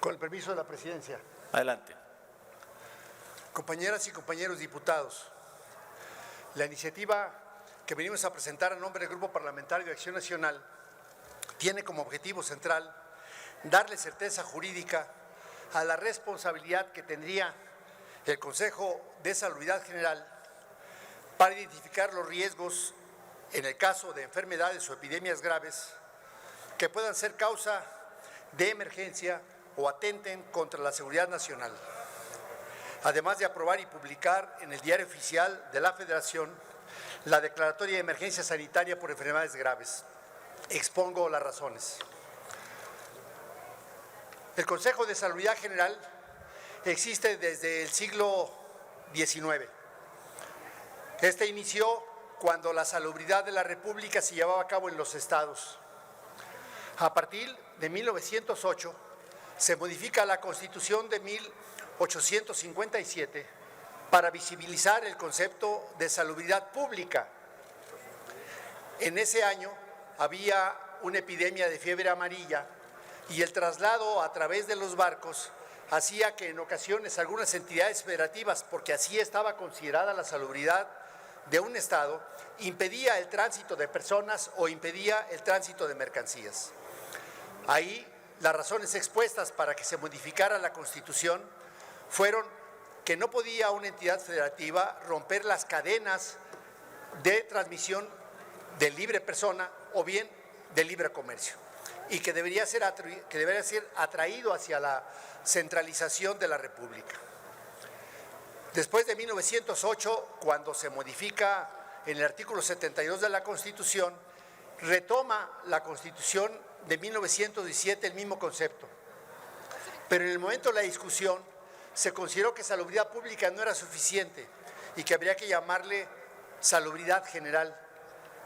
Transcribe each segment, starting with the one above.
Con el permiso de la presidencia. Adelante. Compañeras y compañeros diputados, la iniciativa que venimos a presentar a nombre del Grupo Parlamentario de Acción Nacional tiene como objetivo central darle certeza jurídica a la responsabilidad que tendría el Consejo de Salubridad General para identificar los riesgos en el caso de enfermedades o epidemias graves que puedan ser causa de emergencia o atenten contra la seguridad nacional. Además de aprobar y publicar en el Diario Oficial de la Federación la Declaratoria de Emergencia Sanitaria por Enfermedades Graves. Expongo las razones. El Consejo de Salubridad General existe desde el siglo XIX. Este inició cuando la salubridad de la República se llevaba a cabo en los estados. A partir de 1908 se modifica la Constitución de 1857 para visibilizar el concepto de salubridad pública. En ese año había una epidemia de fiebre amarilla y el traslado a través de los barcos hacía que en ocasiones algunas entidades federativas, porque así estaba considerada la salubridad de un estado, impedía el tránsito de personas o impedía el tránsito de mercancías. Ahí las razones expuestas para que se modificara la Constitución fueron que no podía una entidad federativa romper las cadenas de transmisión de libre persona o bien de libre comercio y que debería ser atraído hacia la centralización de la República. Después de 1908, cuando se modifica en el artículo 72 de la Constitución, retoma la Constitución de 1917 el mismo concepto. Pero en el momento de la discusión se consideró que salubridad pública no era suficiente y que habría que llamarle salubridad general,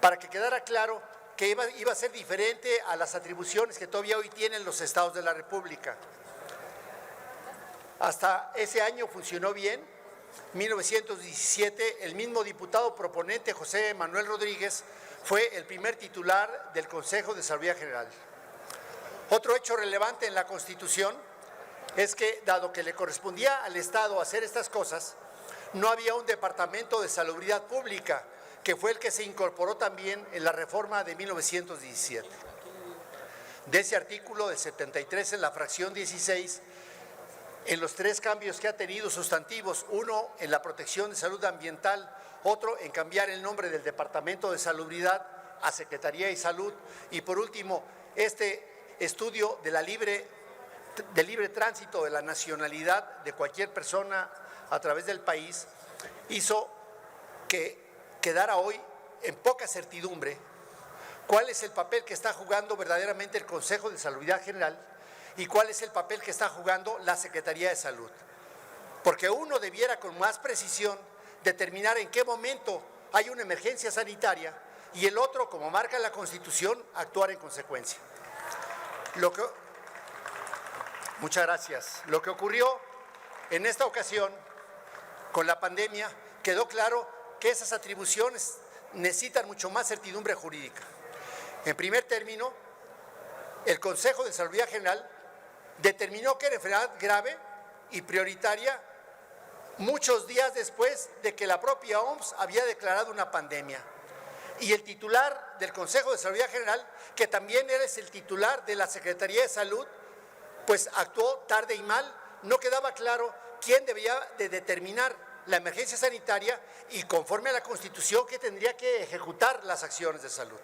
para que quedara claro que iba a ser diferente a las atribuciones que todavía hoy tienen los estados de la República. Hasta ese año funcionó bien. 1917, el mismo diputado proponente, José Manuel Rodríguez, fue el primer titular del Consejo de Salubridad General. Otro hecho relevante en la Constitución es que, dado que le correspondía al Estado hacer estas cosas, no había un departamento de salubridad pública, que fue el que se incorporó también en la reforma de 1917. De ese artículo del 73, en la fracción 16, en los tres cambios que ha tenido sustantivos, uno en la protección de salud ambiental, otro en cambiar el nombre del Departamento de Salubridad a Secretaría de Salud y por último este estudio de del libre tránsito de la nacionalidad de cualquier persona a través del país, hizo que quedara hoy en poca certidumbre cuál es el papel que está jugando verdaderamente el Consejo de Salubridad General y cuál es el papel que está jugando la Secretaría de Salud. Porque uno debiera con más precisión determinar en qué momento hay una emergencia sanitaria y el otro, como marca la Constitución, actuar en consecuencia. Muchas gracias. Lo que ocurrió en esta ocasión con la pandemia quedó claro que esas atribuciones necesitan mucho más certidumbre jurídica. En primer término, el Consejo de Salubridad General determinó que era enfermedad grave y prioritaria muchos días después de que la propia OMS había declarado una pandemia. Y el titular del Consejo de Salubridad General, que también eres el titular de la Secretaría de Salud, pues actuó tarde y mal. No quedaba claro quién debía de determinar la emergencia sanitaria y conforme a la Constitución que tendría que ejecutar las acciones de salud.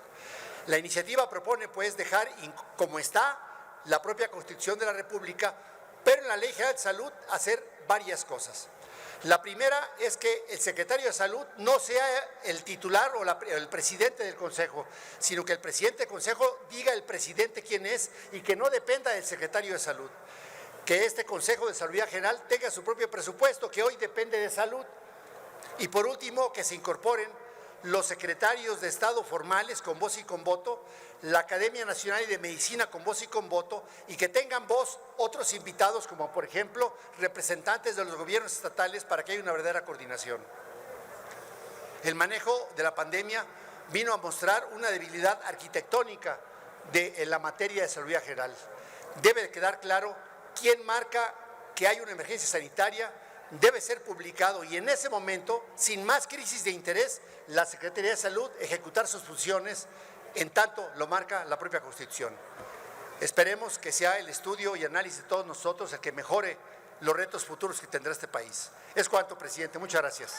La iniciativa propone pues dejar como está la propia Constitución de la República, pero en la Ley General de Salud hacer varias cosas. La primera es que el secretario de Salud no sea el titular o el presidente del Consejo, sino que el presidente del Consejo diga el presidente quién es y que no dependa del secretario de Salud. Que este Consejo de Salubridad General tenga su propio presupuesto, que hoy depende de Salud. Y por último, que se incorporen los secretarios de Estado formales con voz y con voto, la Academia Nacional de Medicina con voz y con voto, y que tengan voz otros invitados, como por ejemplo representantes de los gobiernos estatales, para que haya una verdadera coordinación. El manejo de la pandemia vino a mostrar una debilidad arquitectónica en la materia de salubridad general. Debe quedar claro quién marca que hay una emergencia sanitaria, debe ser publicado y en ese momento, sin más crisis de interés, la Secretaría de Salud ejecutar sus funciones en tanto lo marca la propia Constitución. Esperemos que sea el estudio y análisis de todos nosotros el que mejore los retos futuros que tendrá este país. Es cuanto, presidente. Muchas gracias.